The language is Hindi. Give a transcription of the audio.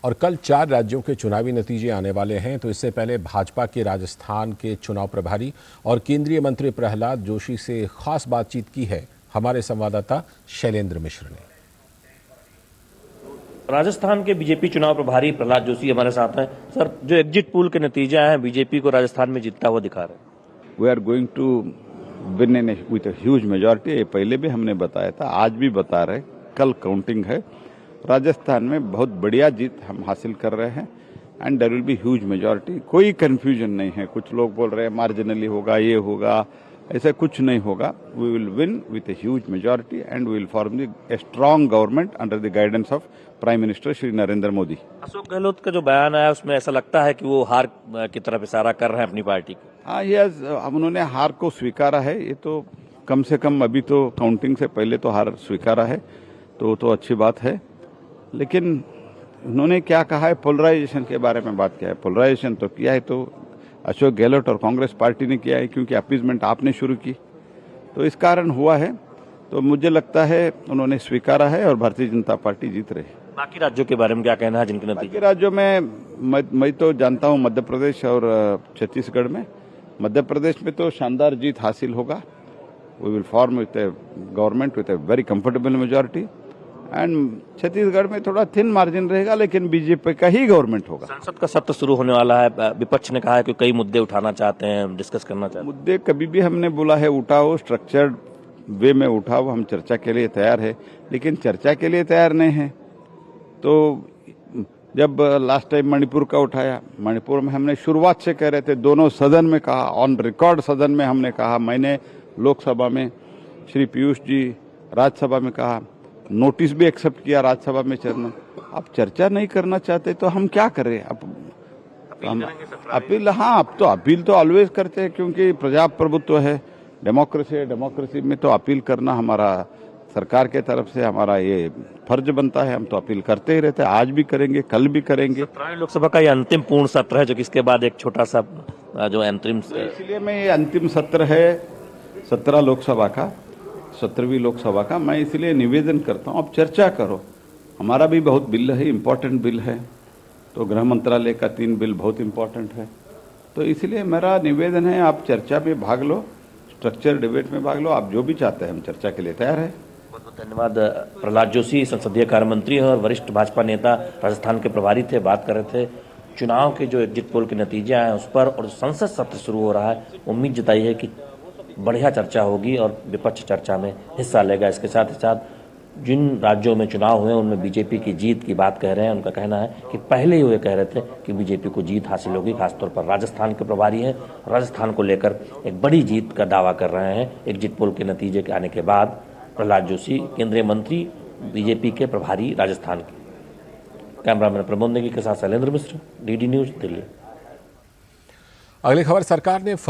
और कल 4 राज्यों के चुनावी नतीजे आने वाले हैं, तो इससे पहले भाजपा के राजस्थान के चुनाव प्रभारी और केंद्रीय मंत्री प्रहलाद जोशी से खास बातचीत की है हमारे संवाददाता शैलेंद्र मिश्र ने। राजस्थान के बीजेपी चुनाव प्रभारी प्रहलाद जोशी हमारे साथ हैं। सर, जो एग्जिट पोल के नतीजे आए हैं, बीजेपी को राजस्थान में जीतता हुआ दिखा रहे हैं। We are going to win in with huge majority. ये पहले भी हमने बताया था, आज भी बता रहे। कल काउंटिंग है। राजस्थान में बहुत बढ़िया जीत हम हासिल कर रहे हैं and there will be huge majority. कोई कंफ्यूजन नहीं है। कुछ लोग बोल रहे हैं मार्जिनली होगा, ये होगा, ऐसा कुछ नहीं होगा। We will win with a huge majority and we will form a strong government under the guidance of prime minister Shri Narendra Modi. Ashok Gehlot का जो बयान आया उसमें ऐसा लगता है कि वो हार की तरफ इशारा कर रहे हैं अपनी पार्टी को। हाँ, उन्होंने हार को स्वीकारा है। ये तो कम से कम अभी तो काउंटिंग से पहले तो हार स्वीकारा है, तो अच्छी बात है। लेकिन उन्होंने क्या कहा है, पोलराइजेशन के बारे में बात किया है। पोलराइजेशन तो किया है तो अशोक गहलोत और कांग्रेस पार्टी ने किया है, क्योंकि अपीजमेंट आपने शुरू की, तो इस कारण हुआ है। तो मुझे लगता है उन्होंने स्वीकारा है और भारतीय जनता पार्टी जीत रही है। बाकी राज्यों के बारे में क्या कहना है जिनके नतीजे? बाकी राज्यों में मैं तो जानता हूं मध्य प्रदेश और छत्तीसगढ़ में। मध्य प्रदेश में तो शानदार जीत हासिल होगा। We will form with a government with a very comfortable majority and Chhattisgarh में थोड़ा थिन मार्जिन रहेगा, लेकिन बीजेपी का ही गवर्नमेंट होगा। संसद का सत्र शुरू होने वाला है। विपक्ष ने कहा है कि कई मुद्दे उठाना चाहते हैं, डिस्कस करना चाहते हैं। मुद्दे कभी भी हमने बोला है उठाओ, स्ट्रक्चर्ड वे में उठाओ, हम चर्चा के लिए तैयार है। लेकिन चर्चा के लिए तैयार नहीं है तो जब लास्ट टाइम मणिपुर का उठाया, मणिपुर में हमने शुरुआत से कह रहे थे, दोनों सदन में कहा, ऑन रिकॉर्ड सदन में हमने कहा, मैंने लोकसभा में, श्री पीयूष जी राज्यसभा में कहा, नोटिस भी एक्सेप्ट किया राज्यसभा में चेयरमैन। अब चर्चा नहीं करना चाहते तो हम क्या करें? अब अपील, हाँ, अब तो अपील तो ऑलवेज करते हैं, क्योंकि प्रजाप्रभुत्व है, डेमोक्रेसी है। डेमोक्रेसी में तो अपील करना हमारा सरकार के तरफ से हमारा ये फर्ज बनता है। हम तो अपील करते ही रहते हैं, आज भी करेंगे, कल भी करेंगे। 17वीं लोकसभा का ये अंतिम पूर्ण सत्र है, जो कि इसके बाद एक छोटा सा जो अंतरिम, इसलिए मैं ये अंतिम सत्र है 17 लोकसभा का, 17वीं लोकसभा का। मैं इसलिए निवेदन करता हूँ, अब चर्चा करो। हमारा भी बहुत बिल है, इम्पोर्टेंट बिल है, तो गृह मंत्रालय का 3 बिल बहुत इम्पोर्टेंट है। तो इसलिए मेरा निवेदन है, आप चर्चा में भाग लो, स्ट्रक्चर डिबेट में भाग लो। आप जो भी चाहते हैं, हम चर्चा के लिए तैयार है। बहुत बहुत धन्यवाद। प्रहलाद जोशी संसदीय कार्य मंत्री हैं और वरिष्ठ भाजपा नेता, राजस्थान के प्रभारी थे। बात कर रहे थे चुनाव के जो एग्जिट पोल के नतीजे आए हैं उस पर, और संसद सत्र शुरू हो रहा है। उम्मीद जताई है कि बढ़िया चर्चा होगी और विपक्ष चर्चा में हिस्सा लेगा। इसके साथ ही साथ जिन राज्यों में चुनाव हुए उनमें बीजेपी की जीत की बात कह रहे हैं। उनका कहना है कि पहले ही वो कह रहे थे कि बीजेपी को जीत हासिल होगी। खासतौर पर राजस्थान के प्रभारी हैं, राजस्थान को लेकर एक बड़ी जीत का दावा कर रहे हैं एग्जिट पोल के नतीजे के आने के बाद। प्रहलाद जोशी, केंद्रीय मंत्री, बीजेपी के प्रभारी राजस्थान के। कैमरामैन प्रमोद नेगी के साथ शैलेंद्र मिश्र, डीडी न्यूज, दिल्ली। अगली खबर, सरकार ने